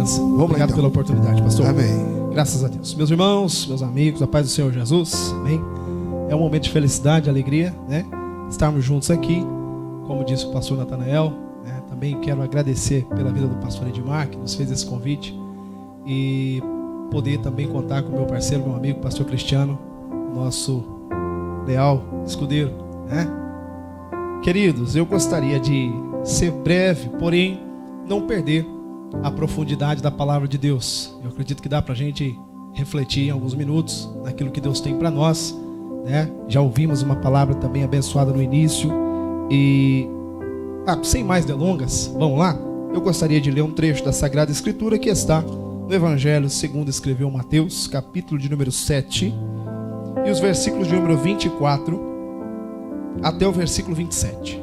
presença. Obrigado pela oportunidade, pastor. Amém. Graças a Deus. Meus irmãos, meus amigos, a paz do Senhor Jesus. Amém. É um momento de felicidade, alegria, né? Estarmos juntos aqui, como disse o pastor Natanael, né? Também quero agradecer pela vida do pastor Edmar, que nos fez esse convite, e poder também contar com o meu parceiro, meu amigo, pastor Cristiano, nosso leal escudeiro, né? Queridos, eu gostaria de ser breve, porém não perder a profundidade da palavra de Deus. Eu acredito que dá pra gente refletir em alguns minutos naquilo que Deus tem para nós, né? Já ouvimos uma palavra também abençoada no início e sem mais delongas, vamos lá? Eu gostaria de ler um trecho da Sagrada Escritura que está no Evangelho segundo escreveu Mateus, capítulo de número 7 e os versículos de número 24 até o versículo 27.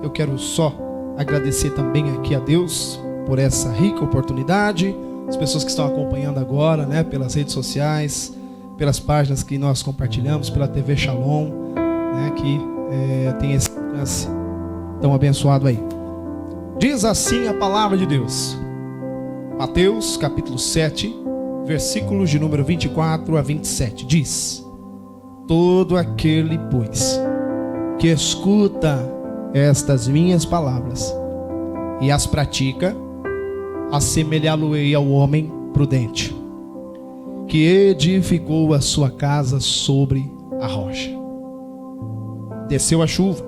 Eu quero só agradecer também aqui a Deus por essa rica oportunidade, as pessoas que estão acompanhando agora, né, pelas redes sociais, pelas páginas que nós compartilhamos, pela TV Shalom, né, que tem esse alcance tão abençoado aí. Diz assim a palavra de Deus, Mateus capítulo 7, versículos de número 24 a 27, diz: todo aquele, pois, que escuta estas minhas palavras e as pratica, assemelhá-lo-ei ao homem prudente, que edificou a sua casa sobre a rocha. Desceu a chuva,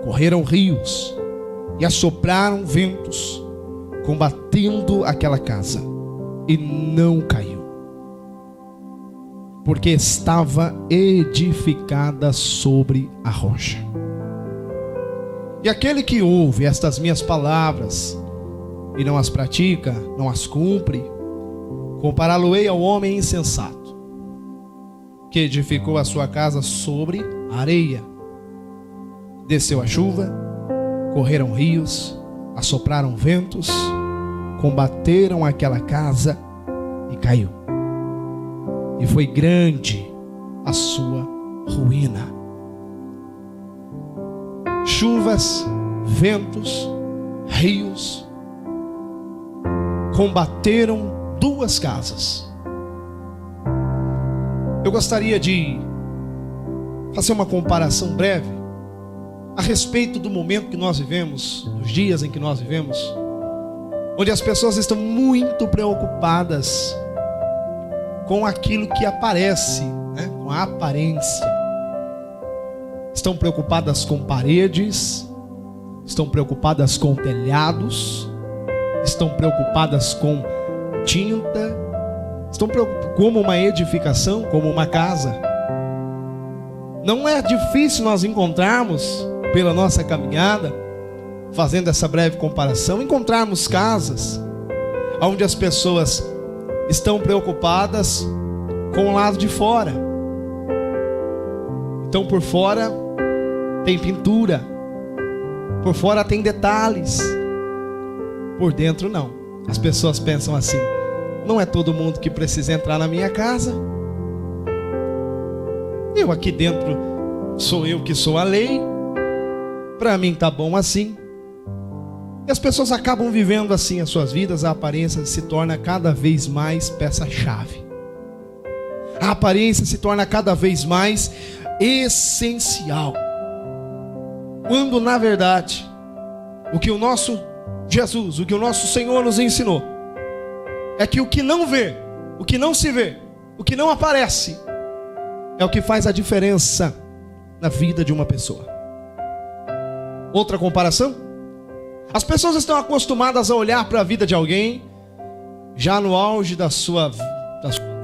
correram rios e assopraram ventos, combatendo aquela casa, e não caiu, porque estava edificada sobre a rocha. E aquele que ouve estas minhas palavras e não as pratica, não as cumpre, compará-lo-ei ao homem insensato, que edificou a sua casa sobre a areia. Desceu a chuva, correram rios, assopraram ventos, combateram aquela casa e caiu. E foi grande a sua ruína. Chuvas, ventos, rios combateram duas casas. Eu gostaria de fazer uma comparação breve a respeito do momento que nós vivemos, dos dias em que nós vivemos, onde as pessoas estão muito preocupadas com aquilo que aparece, né? Com a aparência. Estão preocupadas com paredes, estão preocupadas com telhados, estão preocupadas com tinta, estão preocupadas como uma edificação, como uma casa. Não é difícil nós encontrarmos, pela nossa caminhada, fazendo essa breve comparação, encontrarmos casas onde as pessoas estão preocupadas com o lado de fora. Então por fora tem pintura, por fora tem detalhes, por dentro não. As pessoas pensam assim: não é todo mundo que precisa entrar na minha casa, eu aqui dentro sou eu que sou a lei, para mim tá bom assim. E as pessoas acabam vivendo assim as suas vidas. A aparência se torna cada vez mais peça-chave, a aparência se torna cada vez mais essencial, quando na verdade o que o nosso Jesus, o que o nosso Senhor nos ensinou é que o que não vê, o que não se vê, o que não aparece é o que faz a diferença na vida de uma pessoa. Outra comparação: as pessoas estão acostumadas a olhar para a vida de alguém já no auge da sua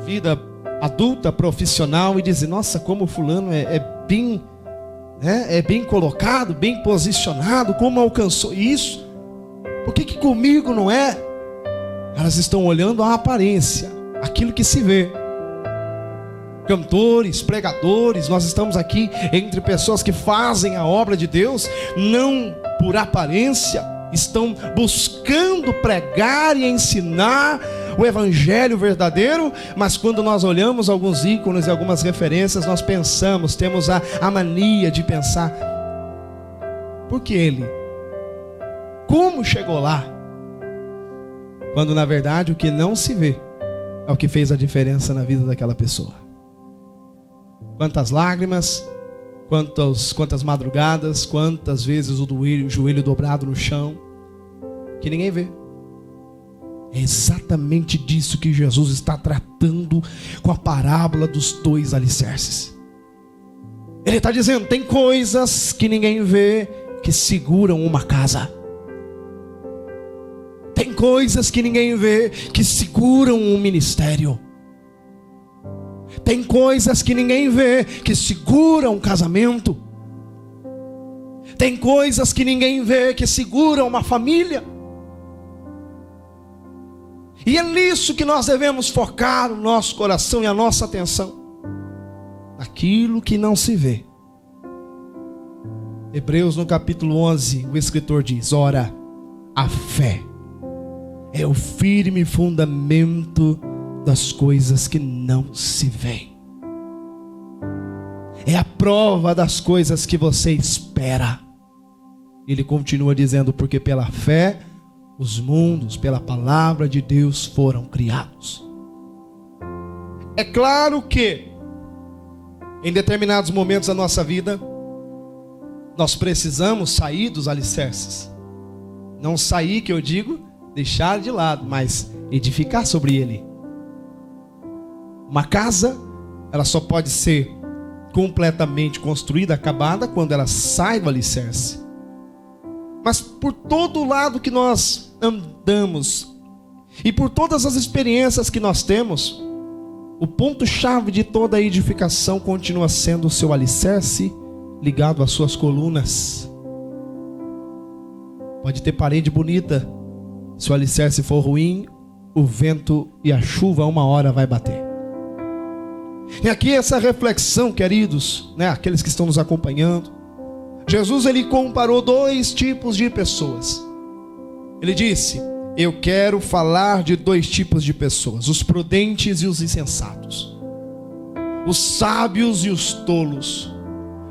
vida adulta, profissional, e dizer: nossa, como fulano é bem, né, é bem colocado, bem posicionado, como alcançou isso, por que comigo não é? Elas estão olhando a aparência, aquilo que se vê. Cantores, pregadores, nós estamos aqui entre pessoas que fazem a obra de Deus, não por aparência, estão buscando pregar e ensinar o evangelho verdadeiro, mas quando nós olhamos alguns ícones e algumas referências, nós pensamos, temos a mania de pensar: por que ele? Como chegou lá? Quando na verdade o que não se vê é o que fez a diferença na vida daquela pessoa. Quantas lágrimas, quantas madrugadas, quantas vezes o joelho dobrado no chão, que ninguém vê. É exatamente disso que Jesus está tratando com a parábola dos 2 alicerces. Ele está dizendo, tem coisas que ninguém vê que seguram uma casa. Tem coisas que ninguém vê que seguram um ministério. Tem coisas que ninguém vê que seguram um casamento. Tem coisas que ninguém vê que seguram uma família. E é nisso que nós devemos focar o nosso coração e a nossa atenção. Naquilo que não se vê. Hebreus no capítulo 11, o escritor diz, ora, a fé é o firme fundamento das coisas que não se veem. É a prova das coisas que você espera. Ele continua dizendo, porque pela fé, os mundos, pela palavra de Deus, foram criados. É claro que, em determinados momentos da nossa vida, nós precisamos sair dos alicerces. Não sair, que eu digo, deixar de lado, mas edificar sobre ele. Uma casa, ela só pode ser completamente construída, acabada, quando ela sai do alicerce. Mas por todo lado que nós andamos, e por todas as experiências que nós temos, o ponto-chave de toda a edificação continua sendo o seu alicerce ligado às suas colunas. Pode ter parede bonita, se o alicerce for ruim, o vento e a chuva uma hora vai bater. E aqui essa reflexão, queridos, aqueles que estão nos acompanhando, Jesus ele comparou 2 tipos de pessoas. Ele disse, eu quero falar de 2 tipos de pessoas, os prudentes e os insensatos, os sábios e os tolos.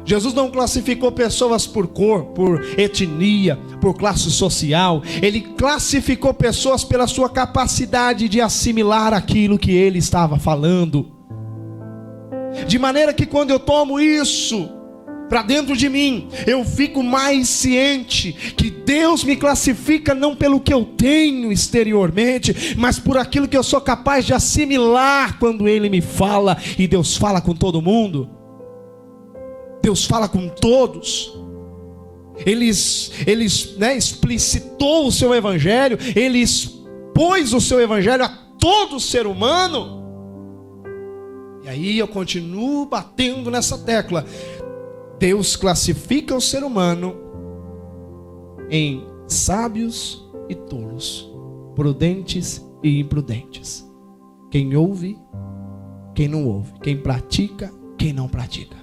Jesus não classificou pessoas por cor, por etnia, por classe social. Ele classificou pessoas pela sua capacidade de assimilar aquilo que ele estava falando. De maneira que quando eu tomo isso para dentro de mim, eu fico mais ciente que Deus me classifica não pelo que eu tenho exteriormente, mas por aquilo que eu sou capaz de assimilar quando Ele me fala. E Deus fala com todo mundo. Deus fala com todos. Ele explicitou o seu evangelho, Ele expôs o seu evangelho a todo ser humano. E aí eu continuo batendo nessa tecla. Deus classifica o ser humano em sábios e tolos, prudentes e imprudentes. Quem ouve, quem não ouve, quem pratica, quem não pratica.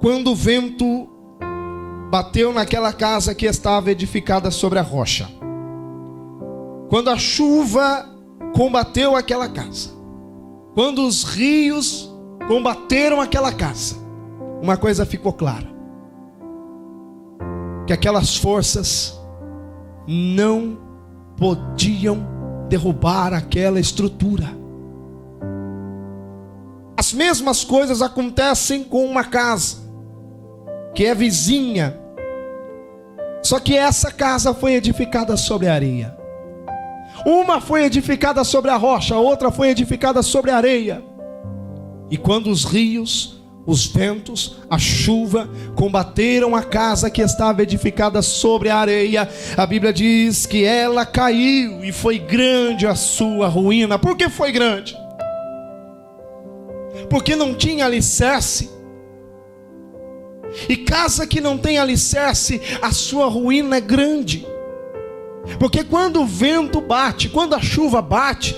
Quando o vento bateu naquela casa que estava edificada sobre a rocha, quando a chuva combateu aquela casa, quando os rios combateram aquela casa, uma coisa ficou clara: que aquelas forças não podiam derrubar aquela estrutura. As mesmas coisas acontecem com uma casa que é vizinha, só que essa casa foi edificada sobre a areia. Uma foi edificada sobre a rocha, a outra foi edificada sobre a areia. E quando os rios, os ventos, a chuva combateram a casa que estava edificada sobre a areia, a Bíblia diz que ela caiu e foi grande a sua ruína. Por que foi grande? Porque não tinha alicerce. E casa que não tem alicerce, a sua ruína é grande. Porque quando o vento bate, quando a chuva bate,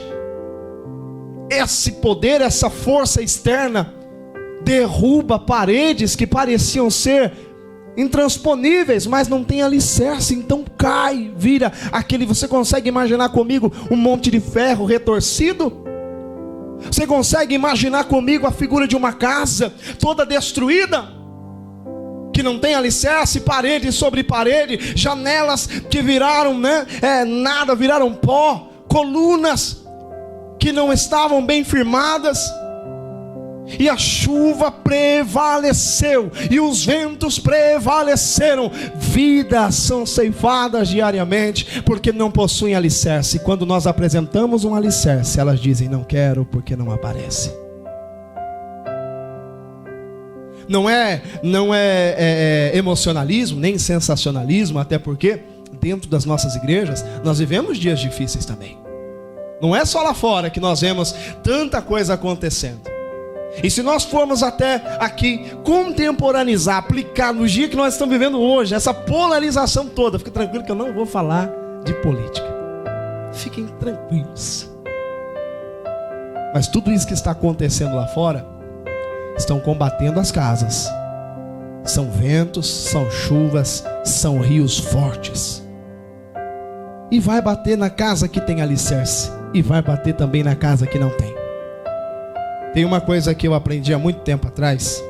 esse poder, essa força externa derruba paredes que pareciam ser intransponíveis, mas não tem alicerce, então cai, vira aquele, você consegue imaginar comigo um monte de ferro retorcido? Você consegue imaginar comigo a figura de uma casa toda destruída? que não tem alicerce, parede sobre parede, janelas que viraram, nada, viraram pó, colunas que não estavam bem firmadas. E a chuva prevaleceu, e os ventos prevaleceram. Vidas são ceifadas diariamente, porque não possuem alicerce. Quando nós apresentamos um alicerce, elas dizem: não quero, porque não aparece. Não é emocionalismo, nem sensacionalismo, até porque dentro das nossas igrejas nós vivemos dias difíceis também. Não é só lá fora que nós vemos tanta coisa acontecendo. E se nós formos até aqui contemporaneizar, aplicar no dia que nós estamos vivendo hoje, essa polarização toda, fique tranquilo que eu não vou falar de política. Fiquem tranquilos. Mas tudo isso que está acontecendo lá fora, estão combatendo as casas. São ventos, são chuvas, são rios fortes. E vai bater na casa que tem alicerce, e vai bater também na casa que não tem. Tem uma coisa que eu aprendi há muito tempo atrás,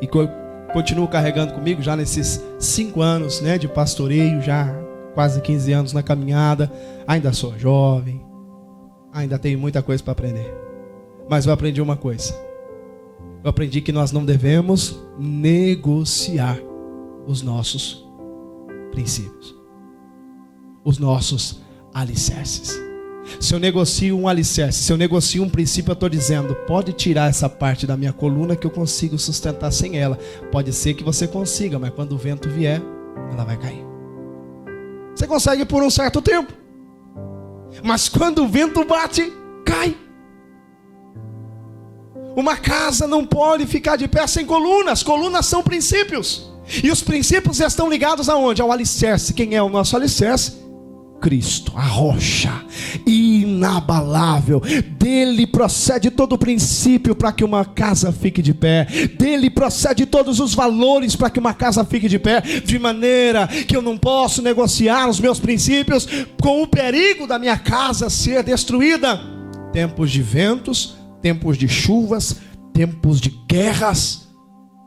e que eu continuo carregando comigo já nesses 5 anos, de pastoreio, já quase 15 anos na caminhada. Ainda sou jovem, ainda tenho muita coisa para aprender. Mas eu aprendi uma coisa. Eu aprendi que nós não devemos negociar os nossos princípios, os nossos alicerces. Se eu negocio um alicerce, se eu negocio um princípio, eu estou dizendo: pode tirar essa parte da minha coluna que eu consigo sustentar sem ela. Pode ser que você consiga, mas quando o vento vier, ela vai cair. Você consegue por um certo tempo, mas quando o vento bate, cai. Uma casa não pode ficar de pé sem colunas. Colunas são princípios, e os princípios estão ligados aonde? Ao alicerce. Quem é o nosso alicerce? Cristo, a rocha inabalável. Dele procede todo o princípio para que uma casa fique de pé. Dele procede todos os valores para que uma casa fique de pé. De maneira que eu não posso negociar os meus princípios com o perigo da minha casa ser destruída. Tempos de ventos, tempos de chuvas, tempos de guerras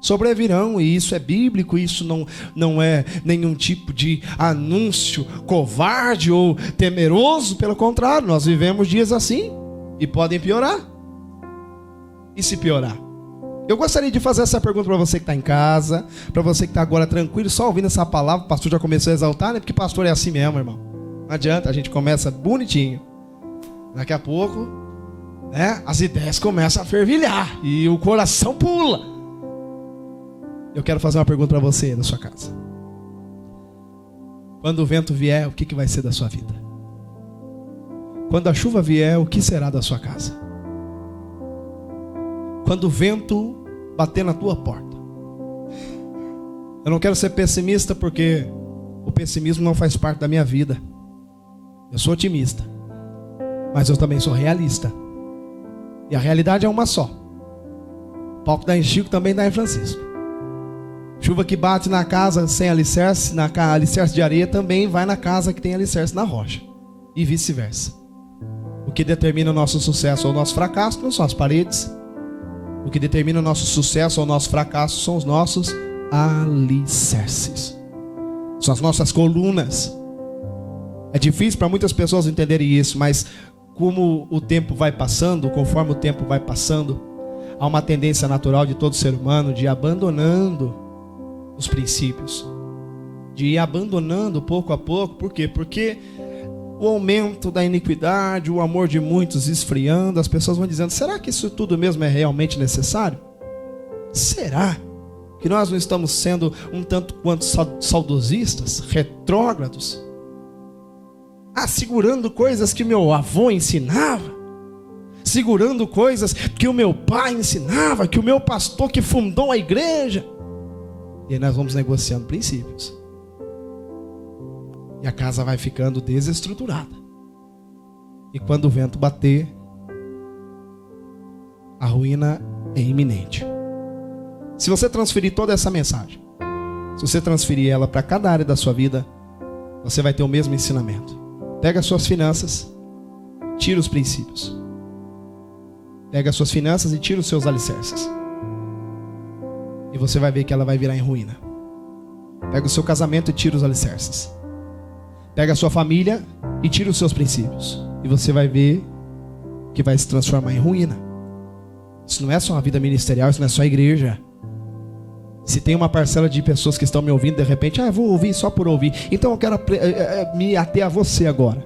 sobrevirão, e isso é bíblico. Isso não é nenhum tipo de anúncio covarde ou temeroso. Pelo contrário, nós vivemos dias assim, e podem piorar. E se piorar? Eu gostaria de fazer essa pergunta para você que está em casa, para você que está agora tranquilo, só ouvindo essa palavra. O pastor já começou a exaltar, porque pastor é assim mesmo, irmão. Não adianta, a gente começa bonitinho, daqui a pouco, as ideias começam a fervilhar, e o coração pula. Eu quero fazer uma pergunta para você na sua casa. Quando o vento vier, o que vai ser da sua vida? Quando a chuva vier, o que será da sua casa? Quando o vento bater na tua porta. Eu não quero ser pessimista, porque o pessimismo não faz parte da minha vida. Eu sou otimista, mas eu também sou realista. E a realidade é uma só. O palco dá em Chico, também dá em Francisco. Chuva que bate na casa sem alicerce, alicerce de areia, também vai na casa que tem alicerce na rocha. E vice-versa. O que determina o nosso sucesso ou o nosso fracasso não são as paredes. O que determina o nosso sucesso ou o nosso fracasso são os nossos alicerces. São as nossas colunas. É difícil para muitas pessoas entenderem isso, mas como o tempo vai passando, conforme o tempo vai passando, há uma tendência natural de todo ser humano de ir abandonando os princípios, de ir abandonando pouco a pouco. Por quê? Porque o aumento da iniquidade, o amor de muitos esfriando, as pessoas vão dizendo: será que isso tudo mesmo é realmente necessário? Será que nós não estamos sendo um tanto quanto saudosistas, retrógrados, segurando coisas que meu avô ensinava, segurando coisas que o meu pai ensinava, que o meu pastor que fundou a igreja? E aí nós vamos negociando princípios, e a casa vai ficando desestruturada. E quando o vento bater, a ruína é iminente. Se você transferir toda essa mensagem, se você transferir ela para cada área da sua vida, você vai ter o mesmo ensinamento. Pega as suas finanças, tira os princípios. Pega as suas finanças e tira os seus alicerces. E você vai ver que ela vai virar em ruína. Pega o seu casamento e tira os alicerces. Pega a sua família e tira os seus princípios. E você vai ver que vai se transformar em ruína. Isso não é só uma vida ministerial, isso não é só a igreja. Se tem uma parcela de pessoas que estão me ouvindo, de repente, eu vou ouvir só por ouvir. Então eu quero me ater a você agora.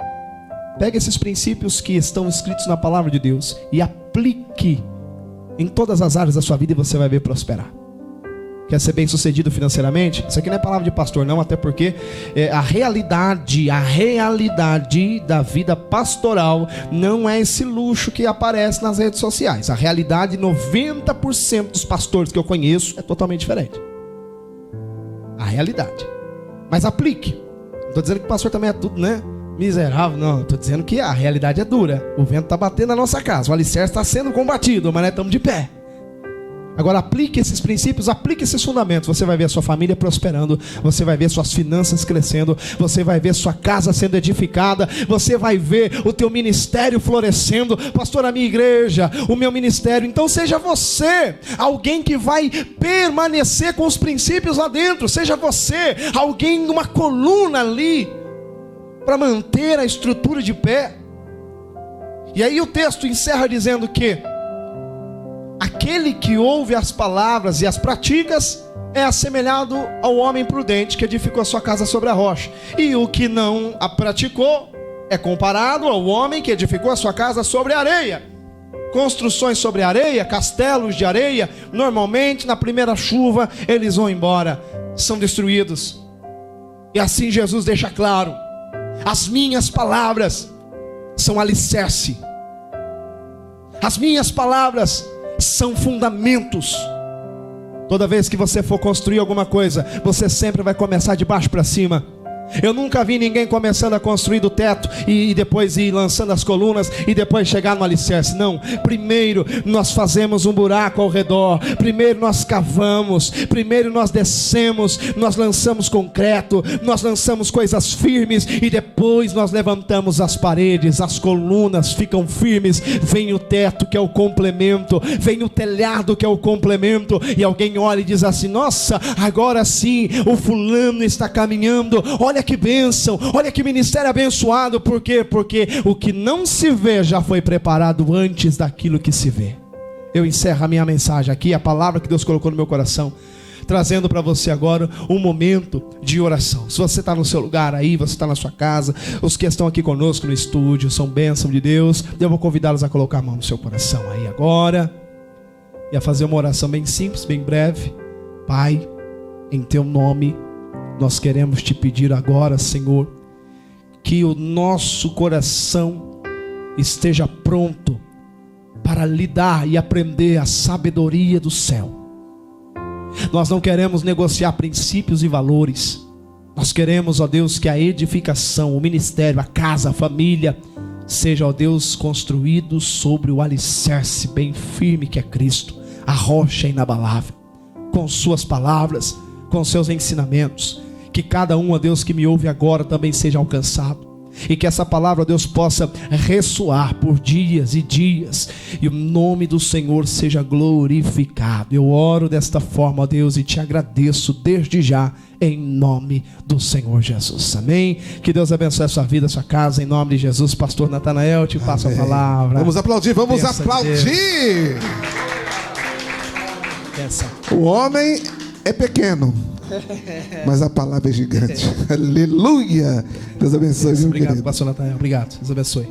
Pega esses princípios que estão escritos na palavra de Deus e aplique em todas as áreas da sua vida e você vai ver prosperar. Quer ser bem sucedido financeiramente? Isso aqui não é palavra de pastor não, até porque a realidade da vida pastoral não é esse luxo que aparece nas redes sociais. A realidade, 90% dos pastores que eu conheço é totalmente diferente. A realidade. Mas aplique. Não estou dizendo que o pastor também é tudo, né? Miserável, não. Estou dizendo que a realidade é dura. O vento está batendo na nossa casa. O alicerce está sendo combatido, mas nós estamos de pé. Agora aplique esses princípios, aplique esses fundamentos. Você vai ver a sua família prosperando, você vai ver suas finanças crescendo, você vai ver sua casa sendo edificada, você vai ver o teu ministério florescendo. Pastor, a minha igreja, o meu ministério. Então seja você alguém que vai permanecer com os princípios lá dentro. Seja você alguém numa coluna ali para manter a estrutura de pé. E aí o texto encerra dizendo que aquele que ouve as palavras e as praticas é assemelhado ao homem prudente que edificou a sua casa sobre a rocha. E o que não a praticou é comparado ao homem que edificou a sua casa sobre a areia. Construções sobre areia, castelos de areia, normalmente na primeira chuva eles vão embora, são destruídos. E assim Jesus deixa claro: as minhas palavras são alicerce. As minhas palavras são fundamentos. Toda vez que você for construir alguma coisa, você sempre vai começar de baixo para cima. Eu nunca vi ninguém começando a construir do teto e depois ir lançando as colunas e depois chegar no alicerce. Não, primeiro nós fazemos um buraco ao redor, primeiro nós cavamos, primeiro nós descemos, nós lançamos concreto, nós lançamos coisas firmes e depois nós levantamos as paredes, as colunas ficam firmes, vem o teto que é o complemento, vem o telhado que é o complemento, e alguém olha e diz assim: nossa, agora sim o fulano está caminhando, olha que bênção, olha que ministério abençoado. Por quê? Porque o que não se vê já foi preparado antes daquilo que se vê. Eu encerro a minha mensagem aqui, a palavra que Deus colocou no meu coração, trazendo para você agora um momento de oração. Se você está no seu lugar aí, você está na sua casa, os que estão aqui conosco no estúdio são bênção de Deus, eu vou convidá-los a colocar a mão no seu coração aí agora e a fazer uma oração bem simples, bem breve. Pai, em teu nome nós queremos te pedir agora, Senhor, que o nosso coração esteja pronto para lidar e aprender a sabedoria do céu. Nós não queremos negociar princípios e valores. Nós queremos, ó Deus, que a edificação, o ministério, a casa, a família, seja, ó Deus, construído sobre o alicerce bem firme que é Cristo, a rocha inabalável, com suas palavras, com seus ensinamentos. Que cada um, ó Deus, que me ouve agora também seja alcançado. E que essa palavra, ó Deus, possa ressoar por dias e dias. E o nome do Senhor seja glorificado. Eu oro desta forma, ó Deus, e te agradeço desde já, em nome do Senhor Jesus. Amém? Que Deus abençoe a sua vida, a sua casa, em nome de Jesus. Pastor Natanael, te passo a palavra. Vamos aplaudir, vamos aplaudir. O homem é pequeno, mas a palavra é gigante. Aleluia. Deus abençoe. Obrigado, pastor Natanael. Obrigado. Deus abençoe.